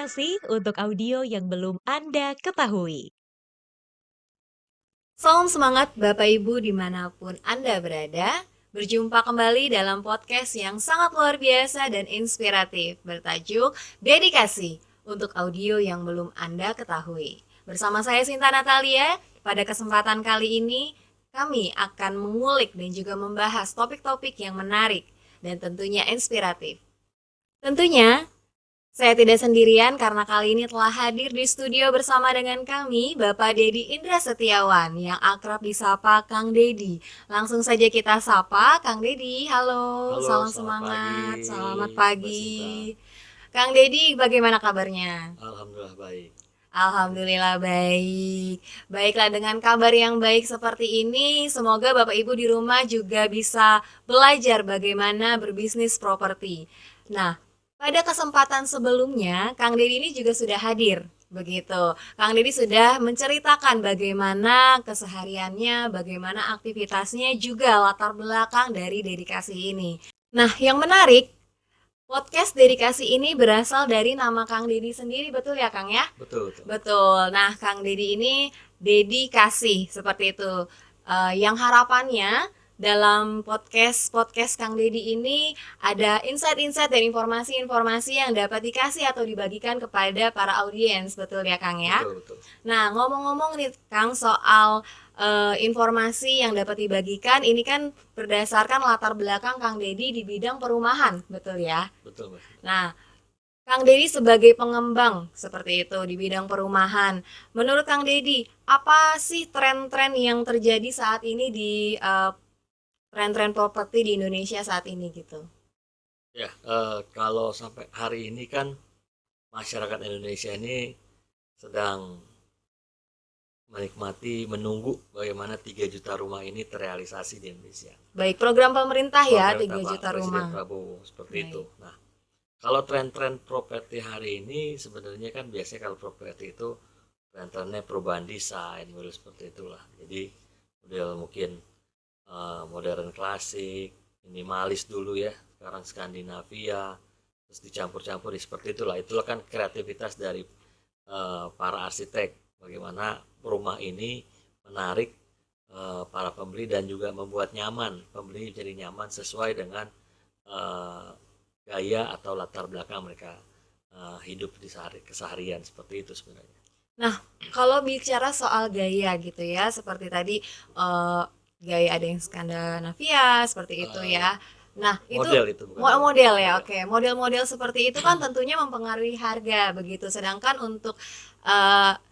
Dedikasi untuk audio yang belum Anda ketahui. Salam semangat Bapak Ibu dimanapun Anda berada. Berjumpa kembali dalam podcast yang sangat luar biasa dan inspiratif bertajuk Dedikasi untuk audio yang belum Anda ketahui. Bersama saya Sinta Natalia, pada kesempatan kali ini kami akan mengulik dan juga membahas topik-topik yang menarik dan tentunya inspiratif. Tentunya saya tidak sendirian karena kali ini telah hadir di studio bersama dengan kami Bapak Dedi Indra Setiawan yang akrab disapa Kang Dedi. Langsung saja kita sapa Kang Dedi. Halo, Halo, salam selamat pagi, semangat, selamat Mbak Sinta. pagi. Kang Dedi, bagaimana kabarnya? Alhamdulillah baik. Alhamdulillah baik. Baiklah, dengan kabar yang baik seperti ini, semoga Bapak Ibu di rumah juga bisa belajar bagaimana berbisnis properti. Nah, pada kesempatan sebelumnya, Kang Dedi ini juga sudah hadir. Begitu. Kang Dedi sudah menceritakan bagaimana kesehariannya, bagaimana aktivitasnya, juga latar belakang dari dedikasi ini. Nah, yang menarik, podcast dedikasi ini berasal dari nama Kang Dedi sendiri, betul ya Kang ya? Betul, betul. Betul. Nah, Kang Dedi ini dedikasi seperti itu. Yang harapannya dalam podcast Kang Dedi ini ada insight-insight dan informasi-informasi yang dapat dikasih atau dibagikan kepada para audiens, betul ya Kang ya? Betul, betul. Nah, ngomong-ngomong nih Kang soal informasi yang dapat dibagikan ini kan berdasarkan latar belakang Kang Dedi di bidang perumahan, betul ya? Betul, Mbak Sinta. Nah, Kang Dedi sebagai pengembang seperti itu di bidang perumahan. Menurut Kang Dedi, apa sih tren-tren yang terjadi saat ini di tren-tren properti di Indonesia saat ini gitu? Ya, kalau sampai hari ini kan masyarakat Indonesia ini sedang menikmati, menunggu bagaimana 3 juta rumah ini terrealisasi di Indonesia. Baik, program pemerintah ya, Program 3 juta Presiden rumah. Prabowo, seperti Baik. itu. Nah, kalau tren-tren properti hari ini sebenarnya kan biasanya kalau properti itu tren-trennya perubahan desain, model seperti itulah. Jadi model mungkin modern klasik, minimalis dulu ya, sekarang Skandinavia, terus dicampur-campur seperti itulah. Itulah kan kreativitas dari para arsitek, bagaimana rumah ini menarik para pembeli dan juga membuat nyaman, pembeli jadi nyaman sesuai dengan gaya atau latar belakang mereka hidup di keseharian, seperti itu sebenarnya. Nah, kalau bicara soal gaya gitu ya, seperti tadi gaya ada yang Skandinavia seperti itu ya. Nah, itu Model itu bukan gaya. model ya, oke. Model-model seperti itu kan tentunya mempengaruhi harga begitu. Sedangkan untuk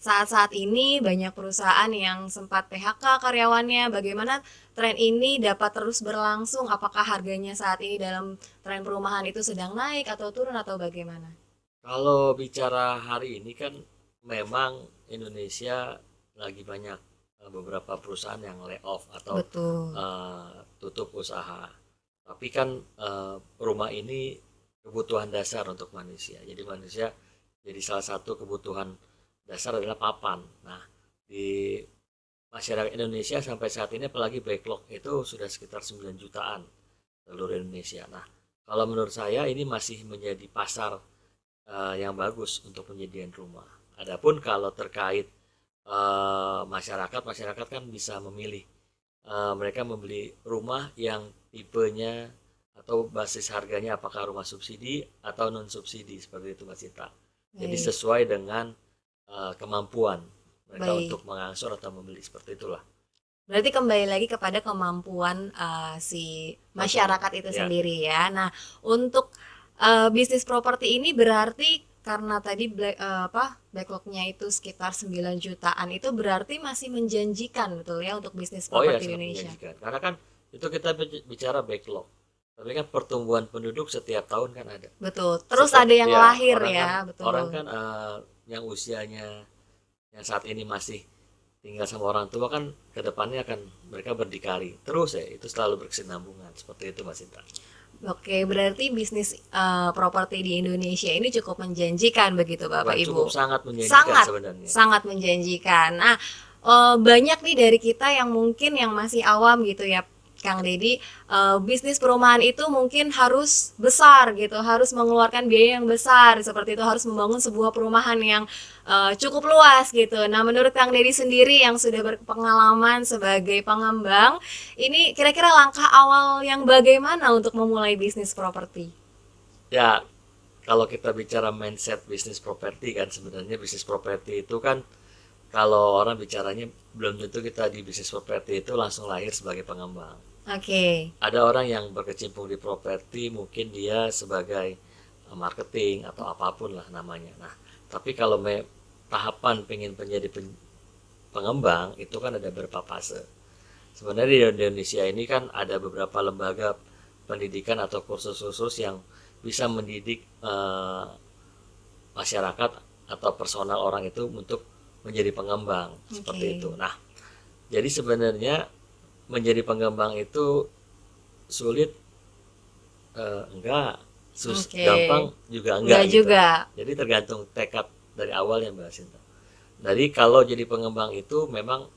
saat-saat ini banyak perusahaan yang sempat PHK karyawannya. Bagaimana tren ini dapat terus berlangsung? Apakah harganya saat ini dalam tren perumahan itu sedang naik atau turun atau bagaimana? Kalau bicara hari ini kan memang Indonesia lagi banyak beberapa perusahaan yang layoff atau Betul. tutup usaha. Tapi kan rumah ini kebutuhan dasar untuk manusia. Jadi manusia jadi salah satu kebutuhan dasar adalah papan. Nah, di masyarakat Indonesia sampai saat ini apalagi backlog itu sudah sekitar 9 jutaan seluruh Indonesia. Nah, kalau menurut saya ini masih menjadi pasar yang bagus untuk penyediaan rumah. Adapun kalau terkait masyarakat kan bisa memilih. Mereka membeli rumah yang tipenya atau basis harganya apakah rumah subsidi atau non subsidi, seperti itu Mas Cita. Jadi Baik. sesuai dengan kemampuan mereka Baik. untuk mengangsur atau membeli, seperti itulah. Berarti kembali lagi kepada kemampuan si masyarakat itu Ya. sendiri ya. Nah, untuk bisnis properti ini berarti karena tadi backlognya itu sekitar 9 jutaan itu berarti masih menjanjikan betul ya untuk bisnis Oh ya, properti sangat Indonesia. menjanjikan. Karena kan itu kita bicara backlog. Tapi kan pertumbuhan penduduk setiap tahun kan ada. Betul. Terus Setiap, ada yang ya, lahir orang ya, kan, betul. orang kan yang usianya yang saat ini masih tinggal sama orang tua kan kedepannya akan mereka berdikari terus ya, itu selalu berkesinambungan, seperti itu Mas Intan. Oke, berarti bisnis properti di Indonesia ini cukup menjanjikan begitu Bapak Bukan Ibu. cukup, sangat menjanjikan sebenarnya. Sangat menjanjikan. Nah, banyak nih dari kita yang mungkin yang masih awam gitu ya, Kang Deddy, bisnis perumahan itu mungkin harus besar gitu, harus mengeluarkan biaya yang besar seperti itu, harus membangun sebuah perumahan yang cukup luas gitu. Nah, menurut Kang Deddy sendiri yang sudah berpengalaman sebagai pengembang, ini kira-kira langkah awal yang bagaimana untuk memulai bisnis properti? Ya, kalau kita bicara mindset bisnis properti kan, sebenarnya bisnis properti itu kan kalau orang bicaranya belum tentu kita di bisnis properti itu langsung lahir sebagai pengembang. Oke. Ada orang yang berkecimpung di properti mungkin dia sebagai marketing atau apapun lah namanya. Nah, tapi kalau tahapan pengen menjadi pengembang itu kan ada beberapa fase. Sebenarnya di Indonesia ini kan ada beberapa lembaga pendidikan atau kursus khusus yang bisa mendidik masyarakat atau personal orang itu untuk menjadi pengembang seperti itu. Nah, jadi sebenarnya menjadi pengembang itu sulit enggak, gampang juga enggak gitu. juga. Jadi tergantung tekad dari awal ya Mbak Sinta. Jadi kalau jadi pengembang itu memang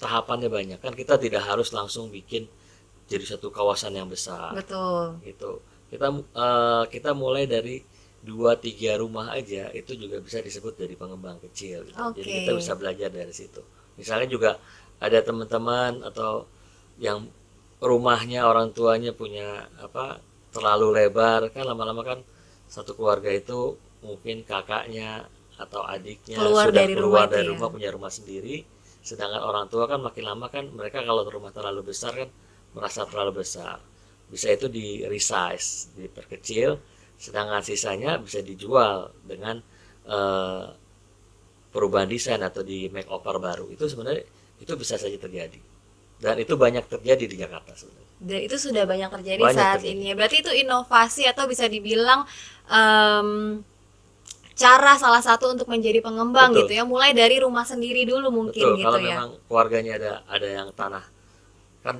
tahapannya banyak kan, kita tidak harus langsung bikin jadi satu kawasan yang besar. Betul. Gitu. Kita mulai dari 2-3 rumah aja itu juga bisa disebut dari pengembang kecil gitu. Jadi kita bisa belajar dari situ. Misalnya juga ada teman-teman atau yang rumahnya orang tuanya punya terlalu lebar kan, lama-lama kan satu keluarga itu mungkin kakaknya atau adiknya Keluar sudah dari keluar rumah dari itu ya. rumah, punya rumah sendiri, sedangkan orang tua kan makin lama kan mereka kalau rumah terlalu besar kan merasa terlalu besar, bisa itu di resize, diperkecil, sedangkan sisanya bisa dijual dengan perubahan desain atau di make over baru. Itu sebenarnya itu bisa saja terjadi, dan itu banyak terjadi di Jakarta sebenarnya. Dan itu sudah banyak terjadi Banyak saat terjadi. ini. Berarti itu inovasi atau bisa dibilang cara salah satu untuk menjadi pengembang. Betul. Gitu ya. Mulai dari rumah sendiri dulu mungkin. Betul, gitu kalau ya. memang keluarganya ada yang tanah kan,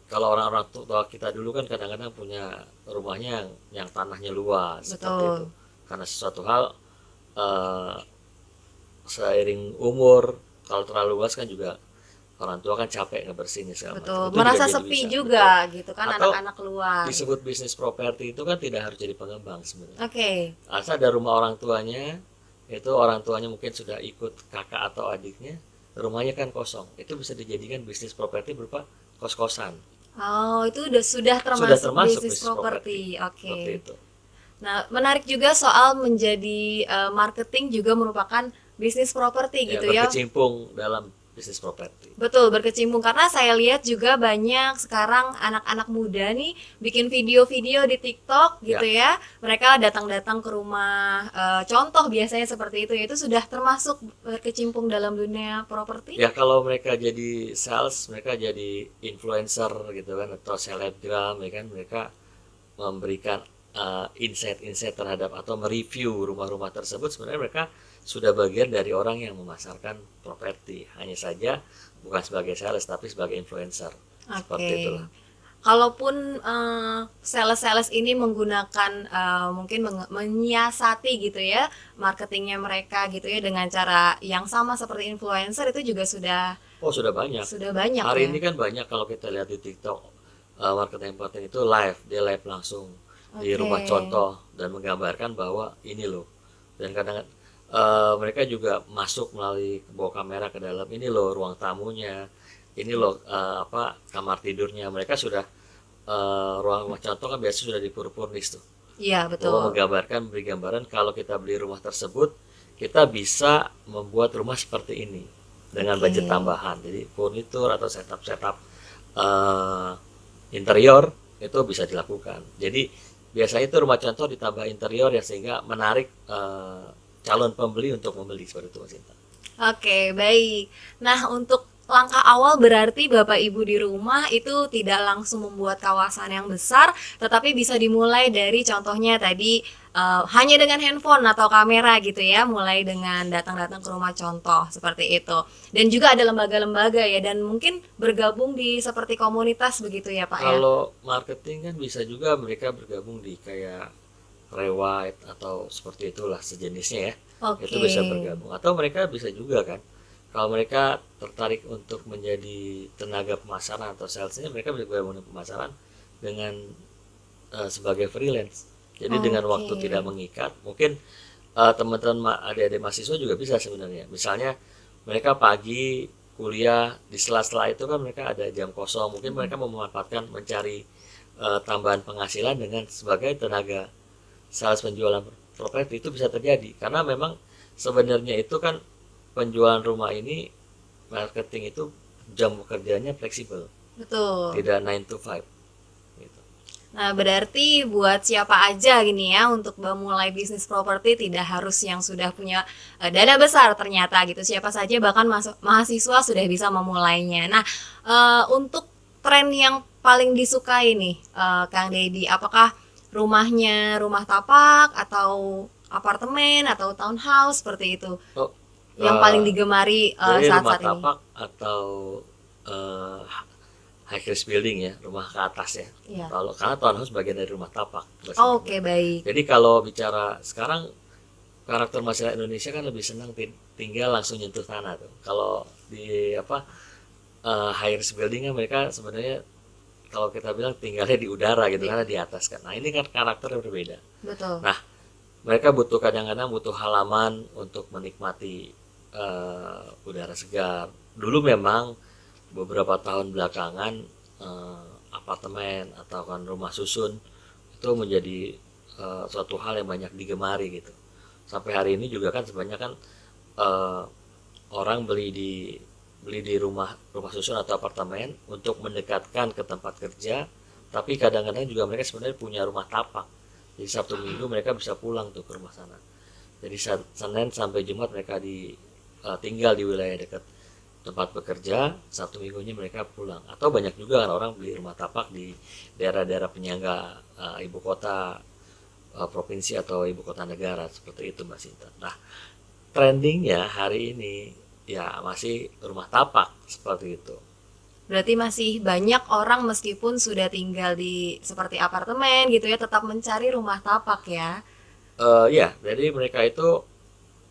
kalau orang-orang tua kita dulu kan kadang-kadang punya rumahnya yang tanahnya luas. Betul. Seperti itu, karena sesuatu hal seiring umur kalau terlalu luas kan juga orang tua kan capek ngebersihinnya segala Betul. macam. Itu Merasa juga jadi sepi bisa. juga gitu kan, Atau anak-anak keluar. Disebut bisnis properti itu kan tidak harus jadi pengembang sebenarnya. Oke. Asal ada rumah orang tuanya, itu orang tuanya mungkin sudah ikut kakak atau adiknya, rumahnya kan kosong, itu bisa dijadikan bisnis properti berupa kos-kosan. Oh, itu sudah termasuk bisnis properti. Oke. Seperti itu. Nah, menarik juga soal menjadi marketing juga merupakan bisnis properti Ya, gitu ya. berkecimpung dalam bisnis properti. Betul, berkecimpung karena saya lihat juga banyak sekarang anak-anak muda nih bikin video-video di TikTok gitu ya. Mereka datang-datang ke rumah, contoh biasanya seperti itu. Itu sudah termasuk berkecimpung dalam dunia properti? Ya, kalau mereka jadi sales, mereka jadi influencer gitu kan, atau selebgram ya kan, mereka memberikan insight-insight terhadap atau mereview rumah-rumah tersebut, sebenarnya mereka sudah bagian dari orang yang memasarkan properti, hanya saja bukan sebagai sales tapi sebagai influencer. Seperti itulah. Kalaupun sales-sales ini menggunakan mungkin menyiasati gitu ya marketingnya mereka gitu ya dengan cara yang sama seperti influencer, itu juga sudah banyak. Sudah banyak Hari ya. ini kan banyak kalau kita lihat di TikTok, marketing itu live, dia live langsung di rumah contoh dan menggambarkan bahwa ini loh, dan kadang mereka juga masuk melalui bawa kamera ke dalam, ini loh ruang tamunya, ini loh kamar tidurnya, mereka sudah ruang contoh kan biasa sudah dipur-purnis tuh. Iya, betul. Beri gambaran kalau kita beli rumah tersebut kita bisa membuat rumah seperti ini dengan budget tambahan, jadi furnitur atau setup interior itu bisa dilakukan. Jadi biasanya itu rumah contoh ditambah interior ya, sehingga menarik calon pembeli untuk membeli, seperti itu Mas Sinta. Oke, baik. Nah, untuk langkah awal berarti Bapak Ibu di rumah itu tidak langsung membuat kawasan yang besar, tetapi bisa dimulai dari contohnya tadi hanya dengan handphone atau kamera gitu ya, mulai dengan datang-datang ke rumah contoh seperti itu. Dan juga ada lembaga-lembaga ya, dan mungkin bergabung di seperti komunitas begitu ya Pak ya. Kalau marketing kan bisa juga mereka bergabung di kayak Rewide atau seperti itulah sejenisnya ya. Oke. Itu bisa bergabung, atau mereka bisa juga kan kalau mereka tertarik untuk menjadi tenaga pemasaran atau salesnya, mereka bisa gabung pemasaran dengan sebagai freelance. Jadi dengan waktu Oke. tidak mengikat, mungkin teman-teman adik-adik mahasiswa juga bisa sebenarnya. Misalnya mereka pagi kuliah, di sela-sela itu kan mereka ada jam kosong, mungkin mereka memanfaatkan mencari tambahan penghasilan dengan sebagai tenaga sales penjualan properti. Itu bisa terjadi karena memang sebenarnya itu kan penjualan rumah ini, marketing itu jam kerjanya fleksibel, Betul. tidak 9 to 5 gitu. Nah, berarti buat siapa aja gini ya untuk memulai bisnis properti tidak harus yang sudah punya dana besar ternyata gitu. Siapa saja bahkan mahasiswa sudah bisa memulainya. Nah, untuk tren yang paling disukai nih, Kang Deddy, apakah rumahnya rumah tapak atau apartemen atau townhouse seperti itu Oh, yang paling digemari jadi rumah saat-saat ini? tapak atau eh, high rise building ya, rumah ke atas ya. Iya. Kalau karena townhouse bagian dari rumah tapak. Oke, baik. Jadi kalau bicara sekarang, karakter masyarakat Indonesia kan lebih senang tinggal langsung nyentuh tanah tuh. Kalau di high rise building kan mereka sebenarnya kalau kita bilang tinggalnya di udara gitu karena di atas kan. Nah ini kan karakter yang berbeda. Betul. Nah mereka butuh kadang-kadang butuh halaman untuk menikmati udara segar. Dulu memang beberapa tahun belakangan apartemen atau kan rumah susun itu menjadi suatu hal yang banyak digemari gitu. Sampai hari ini juga kan sebenarnya kan eh, orang beli di rumah rumah susun atau apartemen untuk mendekatkan ke tempat kerja, tapi kadang-kadang juga mereka sebenarnya punya rumah tapak. Jadi Sabtu Minggu mereka bisa pulang tuh ke rumah sana. Jadi Senin sampai Jumat mereka tinggal di wilayah dekat tempat bekerja, Sabtu Minggunya mereka pulang. Atau banyak juga kan orang beli rumah tapak di daerah-daerah penyangga ibu kota provinsi atau ibu kota negara seperti itu Mbak Sinta. Nah, trendingnya hari ini ya masih rumah tapak seperti itu. Berarti masih banyak orang meskipun sudah tinggal di seperti apartemen gitu ya, tetap mencari rumah tapak ya. Ya, jadi mereka itu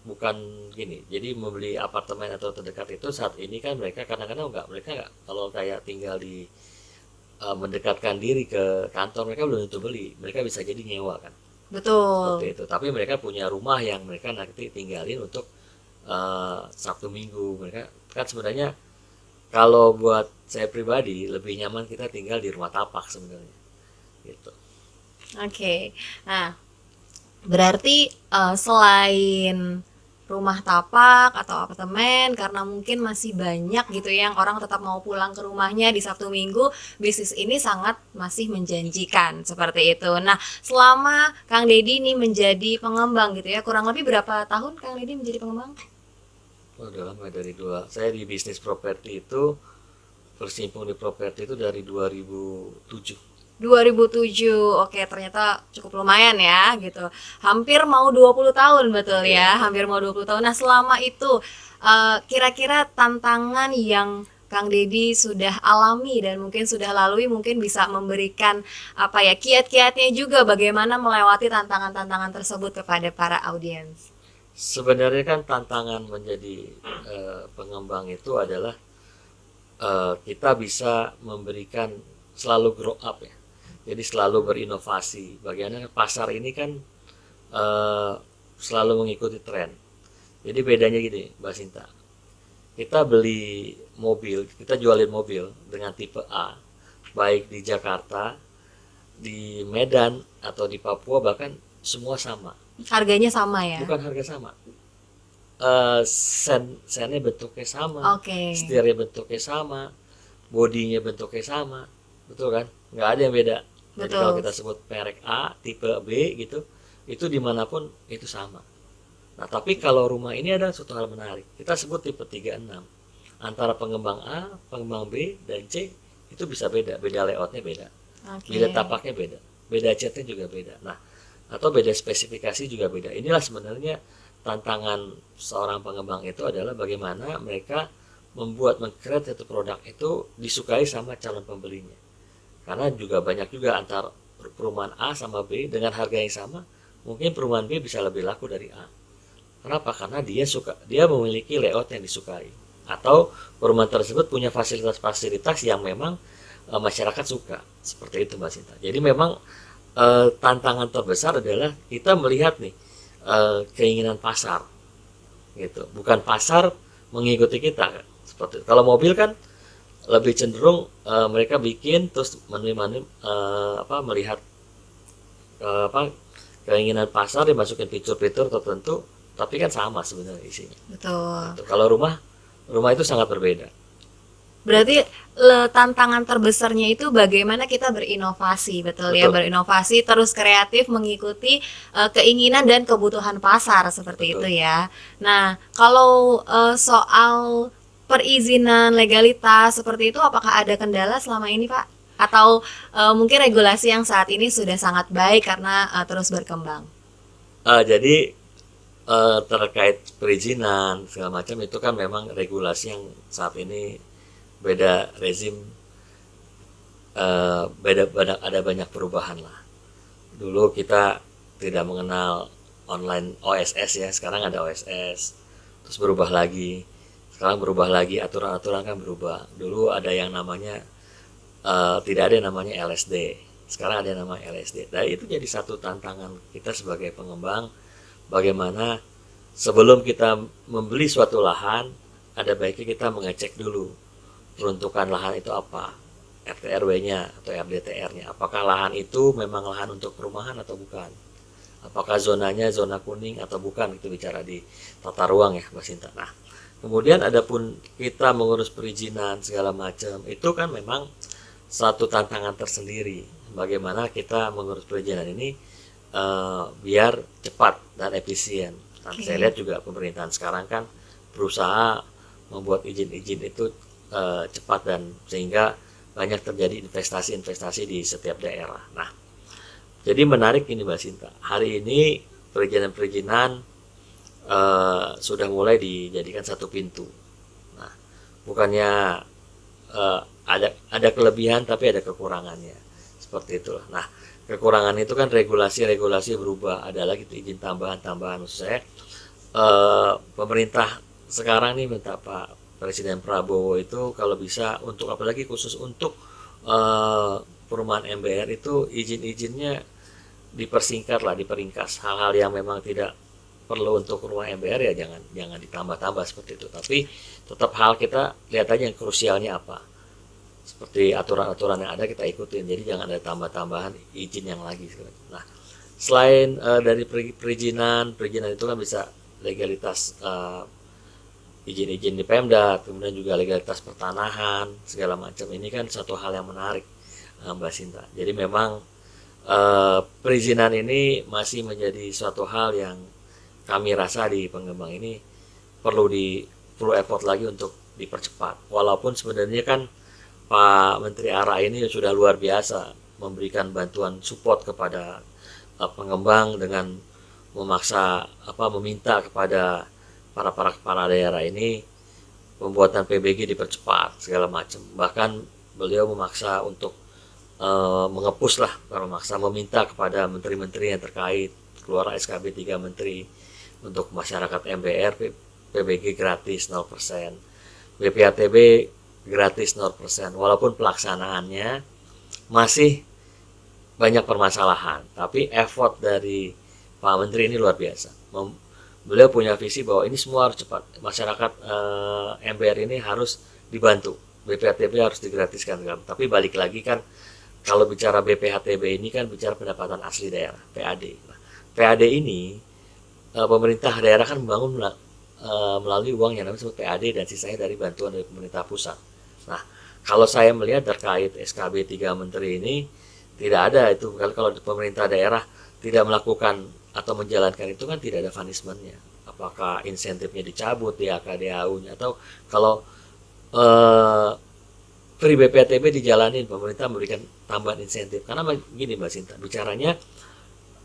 bukan gini. Jadi membeli apartemen atau terdekat itu saat ini kan mereka kadang-kadang mereka nggak kalau kayak tinggal di mendekatkan diri ke kantor mereka belum tentu beli. Mereka bisa jadi nyewa kan. Seperti Betul. itu. Tapi mereka punya rumah yang mereka nanti tinggalin untuk Sabtu Minggu. Mereka kan sebenarnya kalau buat saya pribadi lebih nyaman kita tinggal di rumah tapak sebenarnya. Gitu. Oke. Nah, berarti selain rumah tapak atau apartemen karena mungkin masih banyak gitu ya yang orang tetap mau pulang ke rumahnya di Sabtu Minggu, bisnis ini sangat masih menjanjikan seperti itu. Nah, selama Kang Deddy ini menjadi pengembang gitu ya, kurang lebih berapa tahun Kang Deddy menjadi pengembang? Oh, udah lama dari saya di bisnis properti itu bersimpung di properti itu dari 2007. 2007. Oke, ternyata cukup lumayan ya gitu. Hampir mau 20 tahun betul ya, hampir mau 20 tahun. Nah, selama itu kira-kira tantangan yang Kang Deddy sudah alami dan mungkin sudah lalui mungkin bisa memberikan apa ya kiat-kiatnya juga bagaimana melewati tantangan-tantangan tersebut kepada para audiens. Sebenarnya kan tantangan menjadi pengembang itu adalah kita bisa memberikan selalu grow up ya. Jadi selalu berinovasi. Bagaimana pasar ini kan eh, selalu mengikuti tren. Jadi bedanya gini, Mbak Sinta. Kita beli mobil, kita jualin mobil dengan tipe A, baik di Jakarta, di Medan atau di Papua bahkan semua sama. Harganya sama ya. Bukan harga sama. Sennya bentuknya sama, Oke. setirnya bentuknya sama, bodinya bentuknya sama, betul kan? Nggak ada yang beda. Jadi Betul. kalau kita sebut merek A, tipe B gitu, itu dimanapun itu sama. Nah tapi kalau rumah ini ada suatu hal menarik. Kita sebut tipe 36. Antara pengembang A, pengembang B, dan C itu bisa beda. Beda layoutnya beda. Oke. Beda tapaknya beda. Beda catnya juga beda. Nah atau beda spesifikasi juga beda. Inilah sebenarnya tantangan seorang pengembang itu adalah bagaimana mereka mengcreate satu produk itu disukai sama calon pembelinya. Karena juga banyak juga antar perumahan A sama B dengan harga yang sama, mungkin perumahan B bisa lebih laku dari A. Kenapa? Karena dia memiliki layout yang disukai. atau perumahan tersebut punya fasilitas-fasilitas yang memang masyarakat suka, seperti itu Mbak Sinta. Jadi memang tantangan terbesar adalah kita melihat nih keinginan pasar gitu, bukan pasar mengikuti kita seperti itu. Kalau mobil kan lebih cenderung mereka bikin terus melihat apa keinginan pasar dimasukin fitur-fitur tertentu, tapi kan sama sebenarnya isinya. Betul. Gitu. Kalau rumah itu sangat berbeda. Berarti tantangan terbesarnya itu bagaimana kita berinovasi, betul ya, Betul. berinovasi terus kreatif mengikuti keinginan dan kebutuhan pasar seperti Betul. itu ya. Nah, kalau soal perizinan legalitas seperti itu, apakah ada kendala selama ini, Pak? Atau mungkin regulasi yang saat ini sudah sangat baik karena terus berkembang? Jadi terkait perizinan segala macam itu kan memang regulasi yang saat ini beda rezim, ada banyak perubahan lah. Dulu kita tidak mengenal online OSS ya, sekarang ada OSS, terus berubah lagi, sekarang berubah lagi, aturan-aturan kan berubah. Dulu ada yang namanya tidak ada yang namanya LSD, sekarang ada yang namanya LSD. Dan itu jadi satu tantangan kita sebagai pengembang, bagaimana sebelum kita membeli suatu lahan, ada baiknya kita mengecek dulu peruntukan lahan itu apa, RT/RW-nya atau RDTR-nya. Apakah lahan itu memang lahan untuk perumahan atau bukan? Apakah zonanya zona kuning atau bukan? Itu bicara di tata ruang ya, Mbak Sinta. Nah, kemudian adapun kita mengurus perizinan segala macam, itu kan memang satu tantangan tersendiri. Bagaimana kita mengurus perizinan ini biar cepat dan efisien. Nah, saya lihat juga pemerintahan sekarang kan berusaha membuat izin-izin itu cepat dan sehingga banyak terjadi investasi-investasi di setiap daerah. Nah, jadi menarik ini Mbak Sinta. Hari ini perizinan-perizinan sudah mulai dijadikan satu pintu. Nah, bukannya ada kelebihan tapi ada kekurangannya. Seperti itulah. Nah, kekurangan itu kan regulasi-regulasi berubah, ada lagi izin tambahan-tambahan. Maksud saya pemerintah sekarang nih minta Pak Presiden Prabowo itu kalau bisa untuk apalagi khusus untuk perumahan MBR itu izin-izinnya dipersingkat lah, diperingkas. Hal-hal yang memang tidak perlu untuk rumah MBR ya jangan ditambah-tambah seperti itu. Tapi tetap hal kita lihat aja yang krusialnya apa. Seperti aturan-aturan yang ada kita ikutin. Jadi jangan ada tambah-tambahan izin yang lagi. Nah, selain dari perizinan itu kan bisa legalitas izin-izin di Pemda, kemudian juga legalitas pertanahan segala macam. Ini kan satu hal yang menarik Mbak Sinta. Jadi memang perizinan ini masih menjadi suatu hal yang kami rasa di pengembang ini perlu effort lagi untuk dipercepat. Walaupun sebenarnya kan Pak Menteri ARA ini sudah luar biasa memberikan bantuan support kepada pengembang dengan meminta kepada para kepala daerah ini pembuatan PBG dipercepat segala macam. Bahkan beliau memaksa untuk meminta kepada menteri-menteri yang terkait keluar SKB 3 menteri untuk masyarakat MBR PBG gratis 0%, BPHTB gratis 0%. Walaupun pelaksanaannya masih banyak permasalahan, tapi effort dari Pak Menteri ini luar biasa. Beliau punya visi bahwa ini semua harus cepat. Masyarakat MBR ini harus dibantu. BPHTB harus digratiskan. Tapi balik lagi kan, kalau bicara BPHTB ini kan bicara pendapatan asli daerah, PAD. Nah, PAD ini pemerintah daerah kan membangun melalui uang yang namanya PAD dan sisanya dari bantuan dari pemerintah pusat. Nah, kalau saya melihat terkait SKB 3 menteri ini tidak ada itu. Kalau pemerintah daerah tidak melakukan atau menjalankan itu kan tidak ada punishment-nya. Apakah insentifnya dicabut di AKDAU-nya atau kalau free BPHTB dijalanin, pemerintah memberikan tambahan insentif. Karena begini Mbak Sinta, bicaranya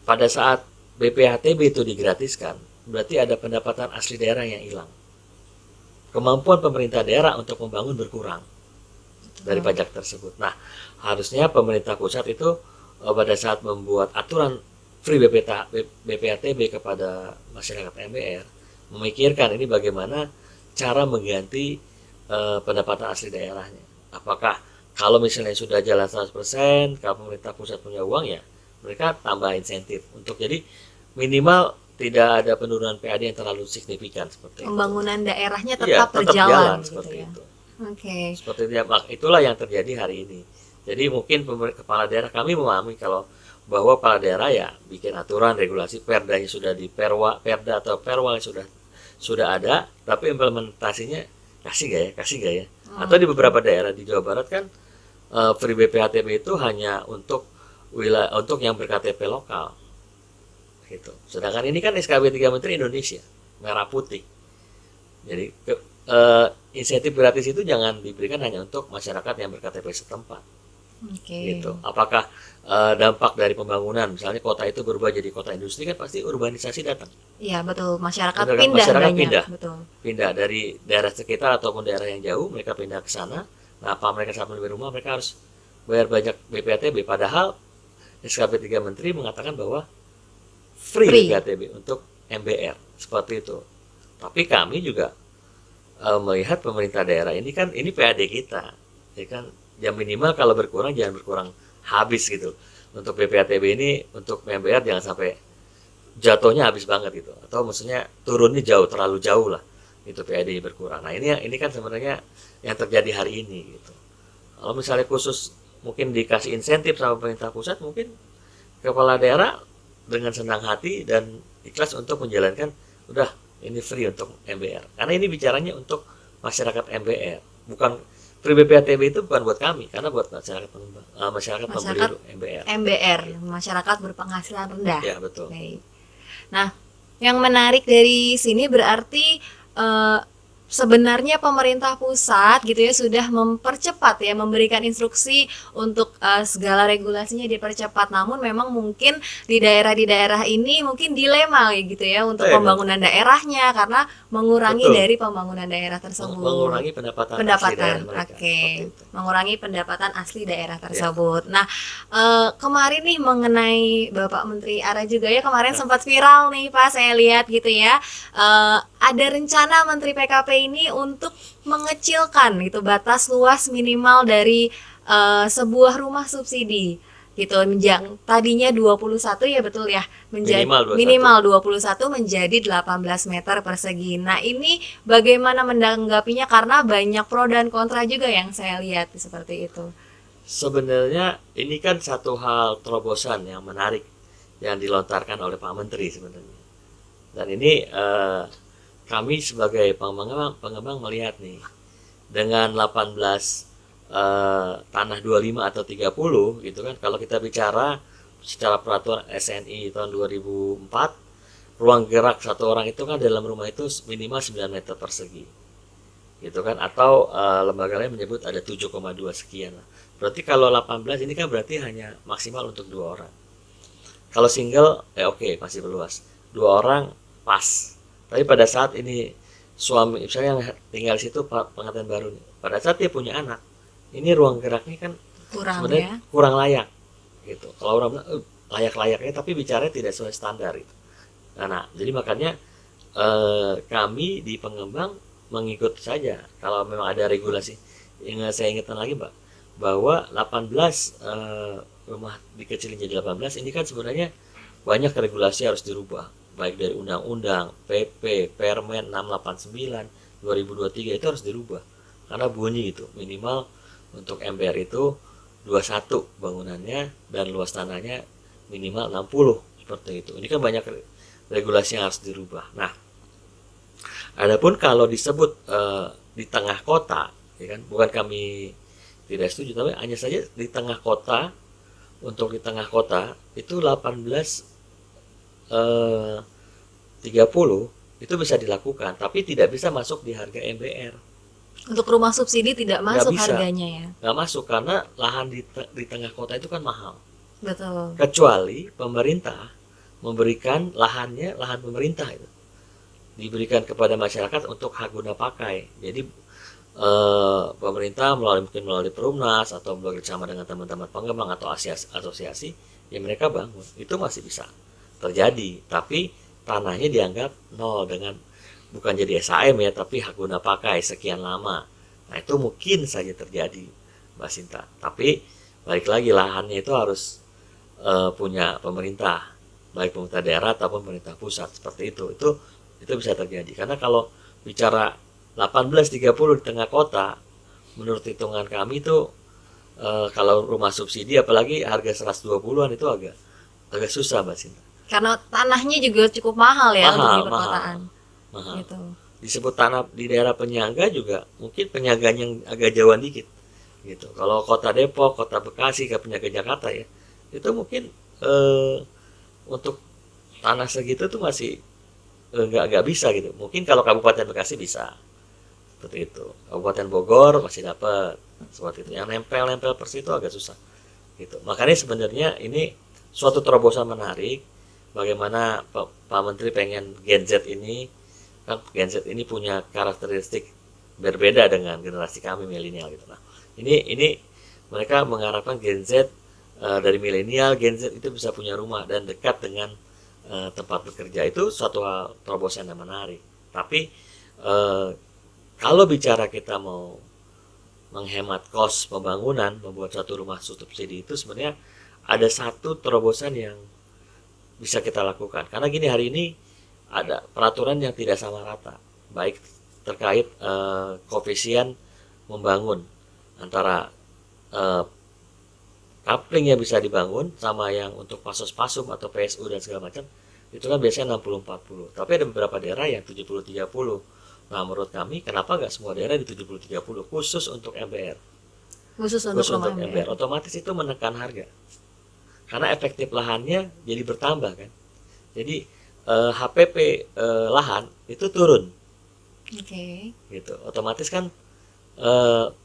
pada saat BPHTB itu digratiskan, berarti ada pendapatan asli daerah yang hilang. Kemampuan pemerintah daerah untuk membangun berkurang dari pajak tersebut. Nah, harusnya pemerintah pusat itu pada saat membuat aturan free BPHTB kepada masyarakat MBR memikirkan ini bagaimana cara mengganti pendapatan asli daerahnya. Apakah kalau misalnya sudah jalan 100%, kalau pemerintah pusat punya uang ya mereka tambah insentif untuk jadi minimal tidak ada penurunan PAD yang terlalu signifikan seperti Pembangunan daerahnya Iya, tetap berjalan gitu seperti ya. itu. Oke. Seperti itu, itulah yang terjadi hari ini. Jadi mungkin kepala daerah kami memahami kalau bahwa kepala daerah ya bikin aturan regulasi perdanya sudah di perda atau perwal yang sudah ada, tapi implementasinya kasih gak ya. Atau di beberapa daerah di Jawa Barat kan free BPHTB itu hanya untuk yang berKTP lokal gitu. Sedangkan ini kan SKB 3 Menteri Indonesia merah putih. Jadi insentif gratis itu jangan diberikan hanya untuk masyarakat yang berKTP setempat. Gitu. Apakah dampak dari pembangunan misalnya kota itu berubah jadi kota industri kan pasti urbanisasi datang. Iya betul, masyarakat Betul, pindah masyarakat banyak. Betul. Pindah dari daerah sekitar ataupun daerah yang jauh mereka pindah ke sana. Nah, apa mereka saat membeli rumah mereka harus bayar banyak BPHTB padahal SKB 3 Menteri mengatakan bahwa free. BPHTB untuk MBR seperti itu. Tapi kami juga melihat pemerintah daerah ini kan ini PAD kita, ya kan, yang minimal kalau berkurang jangan berkurang habis gitu. Untuk BPHTB ini untuk MBR jangan sampai jatuhnya habis banget gitu, atau maksudnya turunnya terlalu jauh lah itu PAD berkurang. Nah ini kan sebenarnya yang terjadi hari ini gitu. Kalau misalnya khusus mungkin dikasih insentif sama pemerintah pusat mungkin kepala daerah dengan senang hati dan ikhlas untuk menjalankan udah ini free untuk MBR karena ini bicaranya untuk masyarakat MBR bukan free BPHTB itu bukan buat kami karena buat masyarakat pembeli MBR masyarakat berpenghasilan rendah ya betul. Baik. Nah yang menarik dari sini berarti sebenarnya pemerintah pusat gitu ya sudah mempercepat ya memberikan instruksi untuk segala regulasinya dipercepat. Namun memang mungkin di daerah ini mungkin dilema gitu ya untuk pembangunan daerahnya karena mengurangi dari pembangunan daerah tersebut. Mengurangi pendapatan asli daerah mereka. Mengurangi pendapatan asli daerah tersebut. Nah, kemarin nih mengenai Bapak Menteri ARA juga ya kemarin sempat viral nih Pak saya lihat gitu ya. Ada rencana Menteri PKP ini untuk mengecilkan itu batas luas minimal dari sebuah rumah subsidi gitu yang tadinya 21 ya betul ya menjadi minimal 21 menjadi 18 meter persegi. Nah ini bagaimana menanggapinya karena banyak pro dan kontra juga yang saya lihat seperti itu. Sebenarnya ini kan satu hal terobosan yang menarik yang dilontarkan oleh Pak Menteri sebenarnya. Dan ini kami sebagai pengembang melihat nih dengan 18 tanah 25 atau 30 gitu kan kalau kita bicara secara peraturan SNI tahun 2004 ruang gerak satu orang itu kan dalam rumah itu minimal 9 meter persegi gitu kan atau lembaga lain menyebut ada 7,2 sekian. Berarti kalau 18 ini kan berarti hanya maksimal untuk 2 orang. Kalau single oke, masih berluas. 2 orang pas. Tapi pada saat ini suami saya yang tinggal di situ pengantin baru nih, pada saat dia punya anak, ini ruang geraknya kan sebenarnya kurang layak gitu. Kalau orang bilang layak-layaknya tapi bicaranya tidak sesuai standar itu. Nah, jadi makanya kami di pengembang mengikut saja kalau memang ada regulasi. Yang saya ingatkan lagi Mbak, bahwa 18 rumah dikecilin jadi 18 ini kan sebenarnya banyak regulasi harus dirubah. Baik dari undang-undang, PP, Permen 689 2023 itu harus dirubah karena bunyi itu minimal untuk MBR itu 21 bangunannya dan luas tanahnya minimal 60 seperti itu. Ini kan banyak regulasi yang harus dirubah. Nah, adapun kalau disebut di tengah kota, ya kan, bukan kami tidak setuju, tapi hanya saja di tengah kota. Untuk di tengah kota itu 30 itu bisa dilakukan tapi tidak bisa masuk di harga MBR. Untuk rumah subsidi tidak masuk harganya ya? Nggak masuk karena lahan di tengah kota itu kan mahal. Betul. Kecuali pemerintah memberikan lahan pemerintah itu diberikan kepada masyarakat untuk hak guna pakai. Jadi pemerintah melalui Perumnas atau bekerjasama dengan teman-teman pengembang atau asosiasi yang mereka bangun itu masih bisa terjadi, tapi tanahnya dianggap nol dengan bukan jadi SHM ya, tapi hak guna pakai sekian lama Nah itu mungkin saja terjadi, Mbak Sinta. Tapi balik lagi lahannya itu harus punya pemerintah, baik pemerintah daerah ataupun pemerintah pusat, seperti itu. Itu bisa terjadi. Karena kalau bicara 18.30 di tengah kota, menurut hitungan kami itu kalau rumah subsidi apalagi harga 120-an itu agak susah, Mbak Sinta. Karena tanahnya juga cukup mahal ya untuk di Mahal, perkotaan. mahal. Gitu. Disebut tanah di daerah penyangga juga mungkin penyangganya yang agak jauhan dikit gitu. Kalau kota Depok, kota Bekasi, ke penyangga Jakarta ya, itu mungkin untuk tanah segitu tuh masih nggak bisa gitu. Mungkin kalau Kabupaten Bekasi bisa seperti itu, Kabupaten Bogor masih dapat seperti itu. Yang nempel persis itu agak susah gitu. Makanya sebenarnya ini suatu terobosan menarik. Bagaimana Pak Menteri pengen Gen Z ini, kan Gen Z ini punya karakteristik berbeda dengan generasi kami milenial gitu. Nah, ini mereka mengharapkan Gen Z dari milenial, Gen Z itu bisa punya rumah dan dekat dengan tempat bekerja. Itu suatu hal terobosan yang menarik. Tapi kalau bicara kita mau menghemat kos pembangunan, membuat satu rumah subsidi itu sebenarnya ada satu terobosan yang bisa kita lakukan. Karena gini, hari ini ada peraturan yang tidak sama rata, baik terkait koefisien membangun antara coupling yang bisa dibangun sama yang untuk pasos-pasum atau PSU dan segala macam, itu kan biasanya 60-40. Tapi ada beberapa daerah yang 70-30. Nah, menurut kami kenapa nggak semua daerah di 70-30 khusus untuk MBR? Khusus untuk rumah MBR. Otomatis itu menekan harga. Karena efektif lahannya jadi bertambah kan. Jadi HPP lahan itu turun. Oke. Gitu. Otomatis kan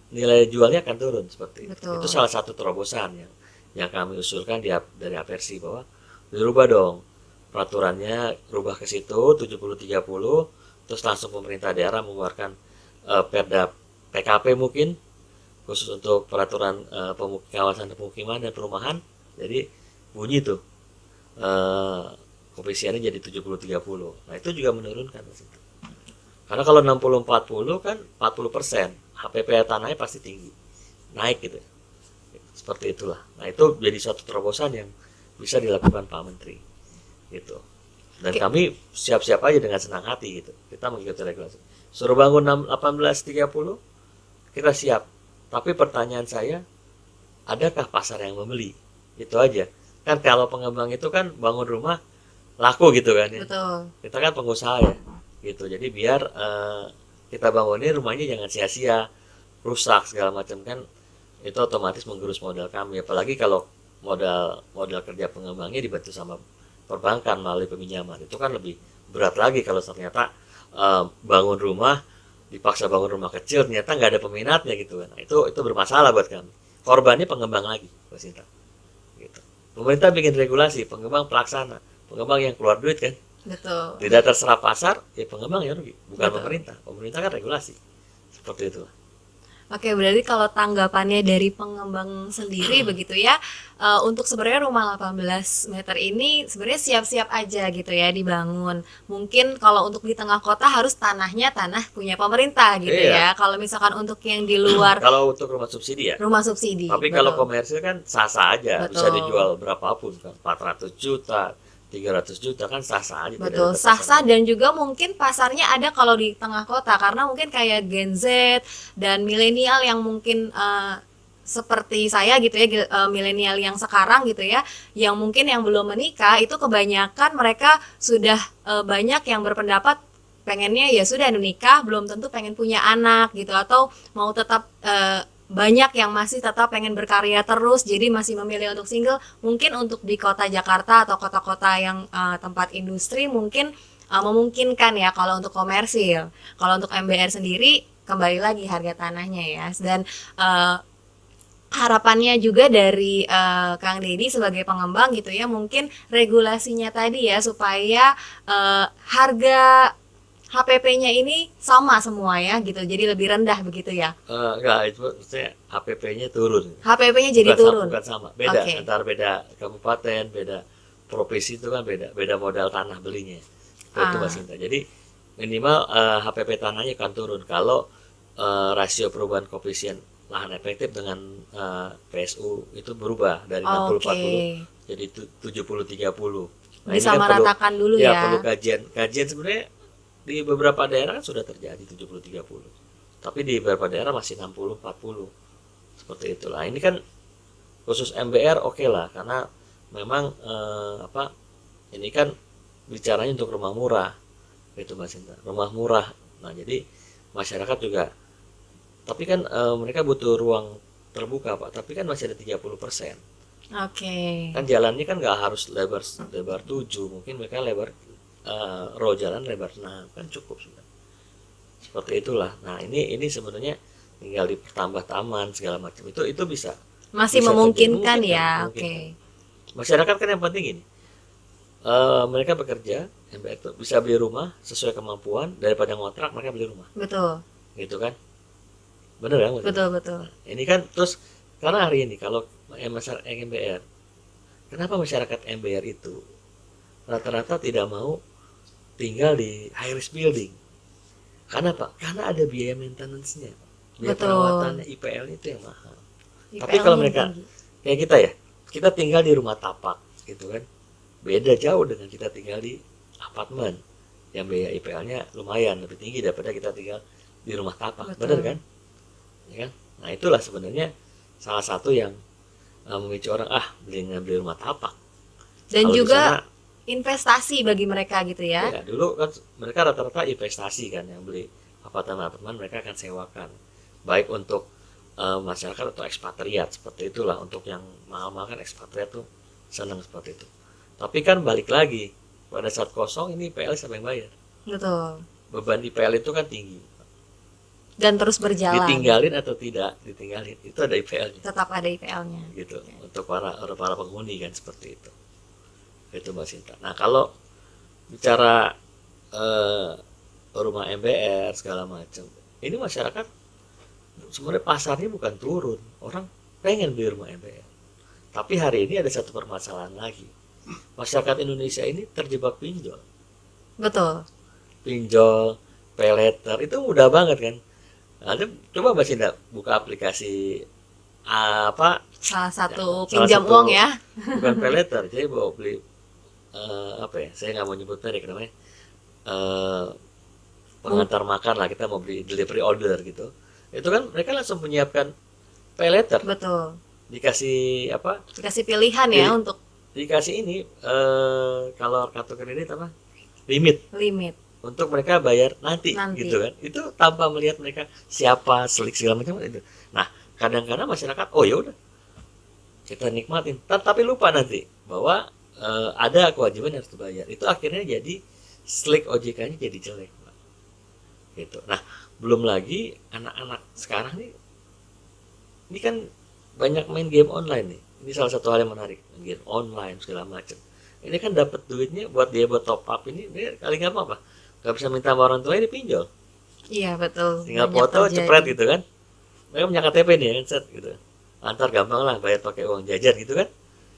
nilai jualnya akan turun seperti itu. Betul. Itu salah satu terobosan yang kami usulkan dari APRSI bahwa dirubah dong peraturannya, rubah ke situ 70-30, terus langsung pemerintah daerah mengeluarkan Perda PKP mungkin khusus untuk peraturan kawasan pemukiman dan perumahan. Jadi bunyi tuh koefisiennya jadi 70-30. Nah itu juga menurunkan di situ. Karena kalau 60-40 kan 40%, HPP tanahnya pasti tinggi, naik gitu. Seperti itulah. Nah itu jadi suatu terobosan yang bisa dilakukan Pak Menteri gitu. Dan kami siap-siap aja dengan senang hati gitu. Kita mengikuti regulasi. Suruh bangun 18.30, kita siap. Tapi pertanyaan saya, adakah pasar yang membeli? Itu aja. Kan kalau pengembang itu kan bangun rumah laku gitu kan ya. Betul. Kita kan pengusaha ya gitu. Jadi biar kita bangunin rumahnya jangan sia-sia, rusak segala macam kan, itu otomatis menggerus modal kami. Apalagi kalau modal kerja pengembangnya dibantu sama perbankan melalui peminjaman, itu kan lebih berat lagi kalau ternyata bangun rumah, dipaksa bangun rumah kecil ternyata nggak ada peminatnya gitu kan. Nah, itu bermasalah buat kami. Korbannya pengembang lagi, Mbak Sinta. Gitu. Pemerintah bikin regulasi, pengembang pelaksana, pengembang yang keluar duit kan. Betul. Tidak terserap pasar, ya pengembang yang rugi, bukan Betul. pemerintah. Pemerintah kan regulasi. Seperti itu. Oke, berarti kalau tanggapannya dari pengembang sendiri begitu ya, untuk sebenarnya rumah 18 meter ini sebenarnya siap-siap aja gitu ya dibangun. Mungkin kalau untuk di tengah kota harus tanahnya tanah punya pemerintah gitu Iya. ya. Kalau misalkan untuk yang di luar Kalau untuk rumah subsidi ya. rumah subsidi. Tapi betul. kalau komersil kan sah-sah aja, bisa Betul. dijual berapapun kan, 400 juta, 300 juta kan sah-sah aja. Betul, tidak ada sah-sah batasan. dan juga mungkin pasarnya ada kalau di tengah kota karena mungkin kayak Gen Z dan milenial yang mungkin seperti saya gitu ya, milenial yang sekarang gitu ya, yang mungkin yang belum menikah itu kebanyakan mereka sudah banyak yang berpendapat pengennya ya sudah nikah, belum tentu pengen punya anak gitu, atau mau tetap banyak yang masih tetap pengen berkarya terus, jadi masih memilih untuk single. Mungkin untuk di kota Jakarta atau kota-kota yang tempat industri mungkin memungkinkan ya kalau untuk komersil. Kalau untuk MBR sendiri kembali lagi harga tanahnya ya, dan harapannya juga dari Kang Deddy sebagai pengembang gitu ya, mungkin regulasinya tadi ya supaya harga HPP-nya ini sama semua ya gitu, jadi lebih rendah begitu ya. Enggak, itu maksudnya HPP-nya turun. HPP-nya jadi Bukan turun. bukan sama, beda. Oke. Antara beda kabupaten, beda provinsi itu kan beda modal tanah belinya. Itu Mbak Sinta. Jadi minimal HPP tanahnya akan turun kalau rasio perubahan koefisien lahan efektif dengan PSU itu berubah dari 60-40 jadi 70-30. Nah, ini kan Disamaratakan dulu ya ya. perlu kajian sebenarnya di beberapa daerah kan sudah terjadi 70-30. Tapi di beberapa daerah masih 60-40. Seperti itulah. Ini kan khusus MBR oke lah karena memang ini kan bicaranya untuk rumah murah gitu Mbak Sinta, rumah murah. Nah jadi masyarakat juga, tapi kan mereka butuh ruang terbuka Pak, tapi kan masih ada 30%. Kan jalannya kan nggak harus lebar 7, mungkin mereka lebar row jalan lebar 6 kan cukup sudah. Seperti itulah. Nah ini sebenarnya tinggal ditambah taman segala macam itu bisa Masih bisa memungkinkan terjadi, ya. memungkinkan. Masyarakat kan yang penting ini mereka bekerja MBR itu bisa beli rumah sesuai kemampuan, daripada ngontrak mereka beli rumah Betul. gitu kan, bener kan? Betul. Nah, ini kan terus karena hari ini kalau masyarakat MBR, kenapa masyarakat MBR itu rata-rata tidak mau tinggal di high risk building? Karena apa? Karena ada biaya maintenance-nya, biaya perawatannya, IPL itu yang mahal. Tapi kalau mereka kayak kita ya, kita tinggal di rumah tapak gitu kan, beda jauh dengan kita tinggal di apartemen yang biaya IPL-nya lumayan lebih tinggi daripada kita tinggal di rumah tapak. Benar kan? Ya kan? Nah itulah sebenarnya salah satu yang memicu orang beli rumah tapak. Dan kalau juga sana, investasi bagi mereka gitu ya. Ya dulu kan mereka rata-rata investasi kan, yang beli apartemen mereka akan sewakan, baik untuk masyarakat atau ekspatriat. Seperti itulah. Untuk yang mahal-mahal kan ekspatriat tuh senang seperti itu. Tapi kan balik lagi, pada saat kosong ini IPL siapa yang bayar? Betul. Beban IPL itu kan tinggi. Dan terus berjalan. Ditinggalin atau tidak ditinggalin, itu ada IPL-nya. Tetap ada IPL-nya. Gitu. Untuk para penghuni kan seperti itu. Itu Mbak Sinta. Nah kalau bicara rumah MBR segala macam, ini masyarakat sebenarnya pasarnya bukan turun, orang pengen beli rumah MBR. Tapi hari ini ada satu permasalahan lagi, masyarakat Indonesia ini terjebak pinjol. Betul. Pinjol, pay letter itu mudah banget kan. Nah, coba Mbak Sinta buka aplikasi salah satu pinjam uang ya. Bukan pay letter, jadi mau beli saya nggak mau nyebut merek namanya, pengantar makan lah, kita mau beli delivery order gitu, itu kan mereka langsung menyiapkan pay letter. Betul. Dikasih dikasih pilihan ya untuk dikasih ini kalau kartu kredit limit untuk mereka bayar nanti gitu kan, itu tanpa melihat mereka siapa, selik segala macam itu. Nah kadang-kadang masyarakat ya udah kita nikmatin, tapi lupa nanti bahwa ada kewajiban yang harus dibayar. Itu akhirnya jadi slik OJK-nya jadi jelek, Pak. Gitu. Nah, belum lagi anak-anak sekarang nih, ini kan banyak main game online nih. Ini salah satu hal yang menarik, game online segala macam. Ini kan dapat duitnya buat top up ini, dia kali nggak apa-apa, nggak bisa minta sama orang tua, ini pinjol. Iya betul. Tinggal foto, cepret gitu kan. Mereka punya KTP nih, kan set gitu. Antar gampang lah, bayar pakai uang jajan gitu kan.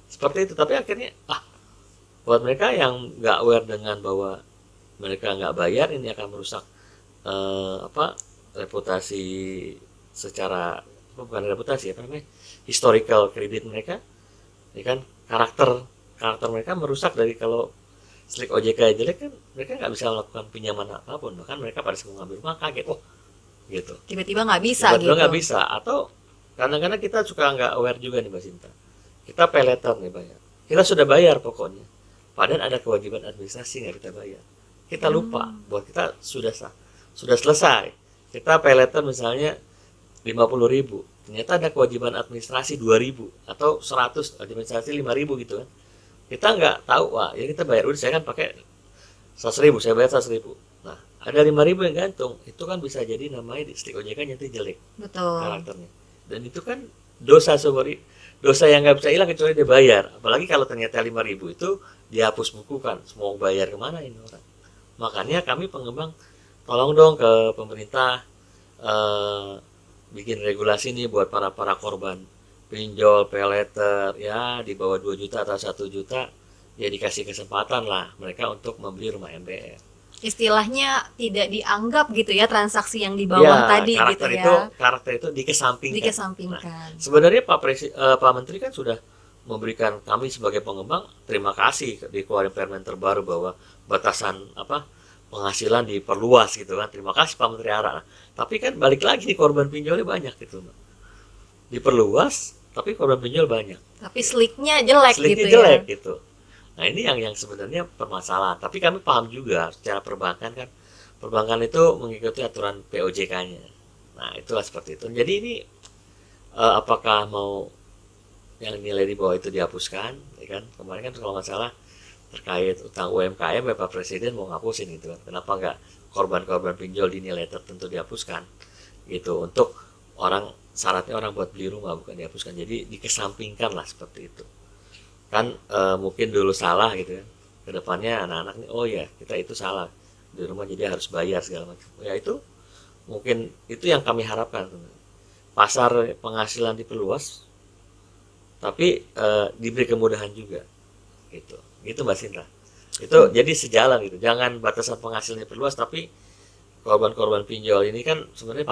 Seperti itu. Tapi akhirnya buat mereka yang nggak aware dengan bahwa mereka nggak bayar, ini akan merusak reputasi secara bukan reputasi historical kredit mereka, ya kan, karakter mereka merusak. Dari kalau slik OJK jelek kan mereka nggak bisa melakukan pinjaman apapun, bahkan mereka pada saat mengambil rumah kaget gitu, tiba-tiba nggak bisa. Atau kadang-kadang kita suka nggak aware juga nih Mbak Sinta, kita pay letter nih bayar, kita sudah bayar pokoknya, padahal ada kewajiban administrasi nggak kita bayar, kita lupa bahwa kita sudah selesai. Kita pay letter misalnya 50.000, ternyata ada kewajiban administrasi 2.000 atau 100, administrasi 5.000 gitu kan, kita nggak tahu. Ya kita bayar, udah saya kan pakai 100.000, saya bayar 100.000. Nah ada 5.000 yang gantung, itu kan bisa jadi namanya di stik OJK nanti jelek. Betul. Karakternya, dan itu kan dosa yang nggak bisa hilang kecuali dia bayar. Apalagi kalau ternyata 5.000 itu dihapus bukukan, mau bayar kemana ini orang. Makanya kami pengembang tolong dong ke pemerintah bikin regulasi nih buat para korban pinjol, pay letter ya di bawah 2 juta atau 1 juta, ya dikasih kesempatan lah mereka untuk membeli rumah MBR. Istilahnya tidak dianggap gitu ya transaksi yang di bawah tadi gitu ya. Karakter itu dikesampingkan. Nah, Dikesampingkan. sebenarnya Pak Menteri kan sudah memberikan kami sebagai pengembang terima kasih dikeluarin permen terbaru bahwa batasan penghasilan diperluas gitu kan. Terima kasih Pak Menteri Ara. Nah, tapi kan balik lagi nih korban pinjolnya banyak gitu. Diperluas tapi korban pinjol banyak. Tapi slicknya jelek Slicknya gitu jelek ya. gitu. Nah ini yang sebenarnya permasalahan. Tapi kami paham juga secara perbankan kan, perbankan itu mengikuti aturan POJK-nya. Nah itulah seperti itu. Jadi ini apakah mau yang nilai di bawah itu dihapuskan, ya kan? Kemarin kan kalau nggak salah terkait utang UMKM, Bapak Presiden mau ngapusin gitu kan. Kenapa nggak korban-korban pinjol dinilai tertentu dihapuskan gitu untuk syaratnya orang buat beli rumah bukan dihapuskan. Jadi dikesampingkan lah seperti itu. Kan mungkin dulu salah gitu kan, kedepannya anak-anak nih oh ya kita itu salah di rumah jadi harus bayar segala macam ya. Itu mungkin itu yang kami harapkan, pasar penghasilan diperluas tapi diberi kemudahan juga gitu Mbak Sinta. Itu jadi sejalan gitu, jangan batasan penghasilan diperluas tapi korban-korban pinjol ini kan sebenarnya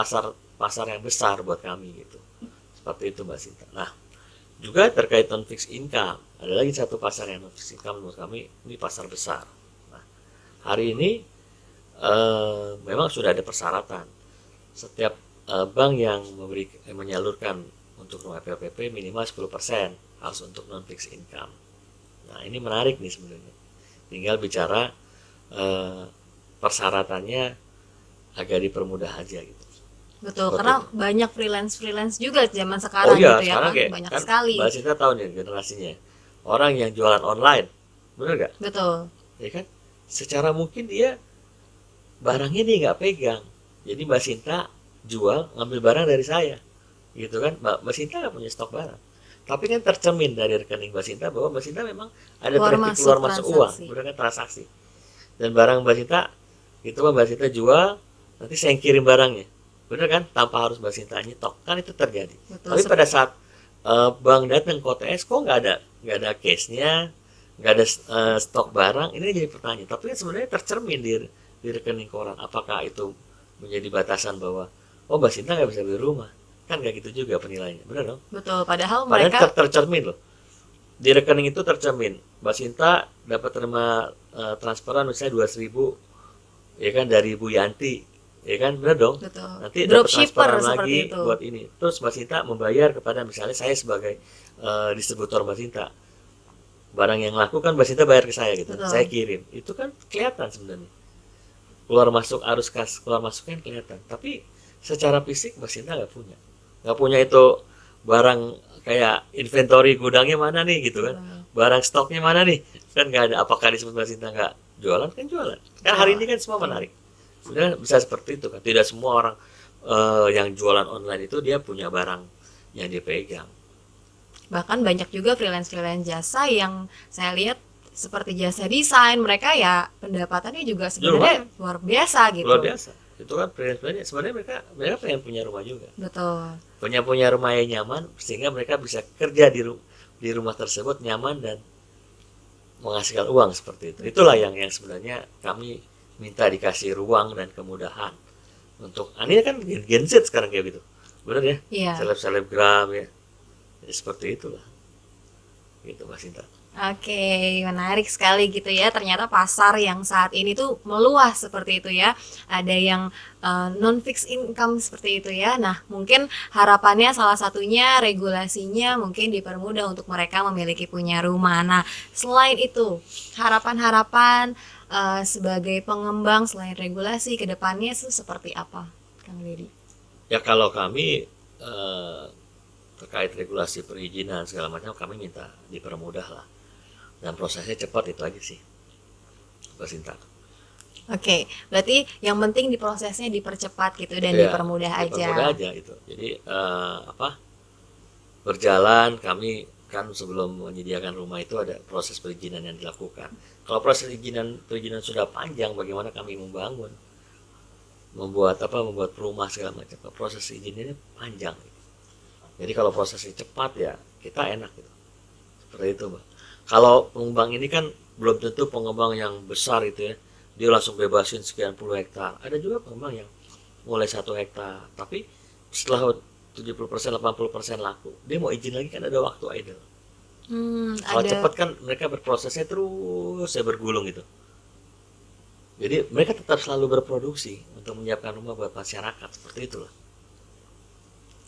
pasar yang besar buat kami gitu, seperti itu Mbak Sinta. Nah juga terkait non fixed income, ada lagi satu pasar yang non fixed income menurut kami ini pasar besar. Nah, hari ini memang sudah ada persyaratan. Setiap bank yang menyalurkan untuk rumah PPP minimal 10% harus untuk non fixed income. Nah, ini menarik nih sebenarnya. Tinggal bicara persyaratannya agak dipermudah aja gitu. Betul, Seperti karena itu. banyak freelance juga zaman sekarang Oh iya, gitu ya sekarang kan, kayak banyak kan sekali. Mbak Sinta tahu nih generasinya. Orang yang jualan online, bener gak? Betul. Ya kan? Secara mungkin dia barangnya dia nggak pegang. Jadi Mbak Sinta jual ngambil barang dari saya, gitu kan? Mbak Sinta nggak punya stok barang. Tapi kan tercermin dari rekening Mbak Sinta bahwa Mbak Sinta memang ada traffic keluar masuk uang, berdasarkan transaksi. Dan barang Mbak Sinta itu Mbak Sinta jual, nanti saya yang kirim barangnya. Bener kan? Tanpa harus Mbak Sinta nyetok. Kan itu terjadi. Betul. Tapi pada saat bank datang ke OTS kok nggak ada case-nya, nggak ada stok barang, ini jadi pertanyaan. Tapi kan sebenarnya tercermin di rekening koran. Apakah itu menjadi batasan bahwa oh Mbak Sinta nggak bisa beli rumah? Kan nggak gitu juga penilaiannya, bener dong? Betul, padahal mereka tercermin loh. Di rekening itu tercermin. Mbak Sinta dapat terima transferan misalnya 200.000, ya kan dari Bu Yanti, ya kan bener dong. Betul. Nanti dapat transferan lagi itu. buat ini. Terus Mbak Sinta membayar kepada misalnya saya sebagai distributor Mbak Sinta. Barang yang laku kan Mbak Sinta bayar ke saya gitu. Betul. Saya kirim. Itu kan kelihatan sebenarnya. Keluar masuk arus kas, keluar masuknya kelihatan. Tapi secara fisik Mbak Sinta nggak punya itu barang kayak inventory gudangnya mana nih gitu kan. Barang stoknya mana nih kan nggak ada. Apakah disebut Mbak Sinta nggak jualan? Kan jualan. Kan hari ini kan semua menarik. Sebenarnya bisa seperti itu kan. Tidak semua orang yang jualan online itu dia punya barang yang dipegang. Bahkan banyak juga freelance jasa yang saya lihat seperti jasa desain, mereka ya pendapatannya juga sebenarnya luar biasa gitu. Luar biasa. Itu kan freelance sebenarnya mereka pengen punya rumah juga. Betul. Punya rumah yang nyaman sehingga mereka bisa kerja di rumah tersebut nyaman dan menghasilkan uang seperti itu. Itulah yang sebenarnya kami minta dikasih ruang dan kemudahan untuk ini kan Gen Z sekarang kayak gitu. Benar ya? Iya. Selebgram ya. Jadi seperti itulah. Gitu Mbak Sinta. Oke, menarik sekali gitu ya. Ternyata pasar yang saat ini tuh meluas seperti itu ya. Ada yang non fixed income seperti itu ya. Nah, mungkin harapannya salah satunya regulasinya mungkin dipermudah untuk mereka memiliki punya rumah. Nah, selain itu, harapan-harapan sebagai pengembang selain regulasi ke depannya itu seperti apa, Kang Deddy? Ya kalau kami terkait regulasi perizinan segala macam kami minta dipermudah lah. Dan prosesnya cepat, itu aja sih Mbak Sinta. Oke, berarti yang penting di prosesnya dipercepat gitu dan ya, dipermudah aja. Dipermudah aja itu. Jadi berjalan kami kan sebelum menyediakan rumah itu ada proses perizinan yang dilakukan. Kalau proses perizinan sudah panjang, bagaimana kami membuat rumah segala macam. Proses izinnya panjang. Jadi kalau prosesnya cepat ya kita enak gitu. Seperti itu Mbak. Kalau pengembang ini kan belum tentu pengembang yang besar itu ya, dia langsung bebasin sekian puluh hektar. Ada juga memang yang mulai 1 hektar, tapi setelah 70% 80% laku, dia mau izin lagi kan ada waktu idle. Kalau Ada. cepat kan mereka berprosesnya terus saya bergulung gitu. Jadi mereka tetap selalu berproduksi untuk menyiapkan rumah buat masyarakat, seperti itulah.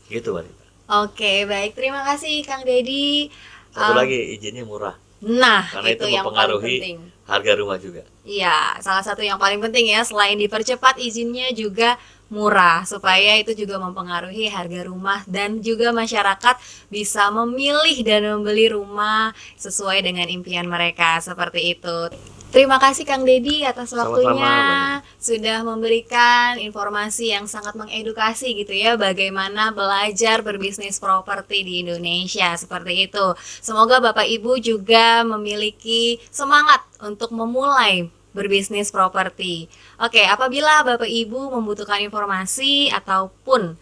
Gitu wanita. Oke, baik. Terima kasih Kang Dedi. Satu Ah, lagi izinnya murah, Nah, karena itu itu yang paling mempengaruhi penting. harga rumah juga. Iya, salah satu yang paling penting ya, selain dipercepat izinnya juga murah, supaya itu juga mempengaruhi harga rumah dan juga masyarakat bisa memilih dan membeli rumah sesuai dengan impian mereka, seperti itu. Terima kasih Kang Dedi atas Sama-sama, waktunya, Mbak. sudah memberikan informasi yang sangat mengedukasi gitu ya, bagaimana belajar berbisnis properti di Indonesia, seperti itu. Semoga Bapak Ibu juga memiliki semangat untuk memulai berbisnis properti. Oke, apabila Bapak Ibu membutuhkan informasi ataupun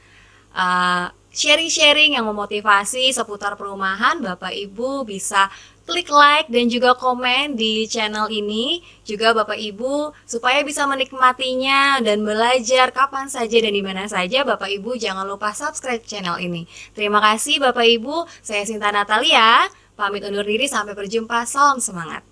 sharing-sharing yang memotivasi seputar perumahan, Bapak Ibu bisa klik like dan juga komen di channel ini. Juga Bapak Ibu supaya bisa menikmatinya dan belajar kapan saja dan di mana saja, Bapak Ibu jangan lupa subscribe channel ini. Terima kasih Bapak Ibu, saya Sinta Natalia, pamit undur diri sampai berjumpa, salam semangat.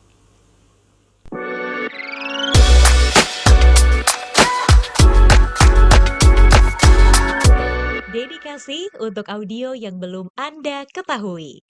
Dedikasi untuk audio yang belum Anda ketahui.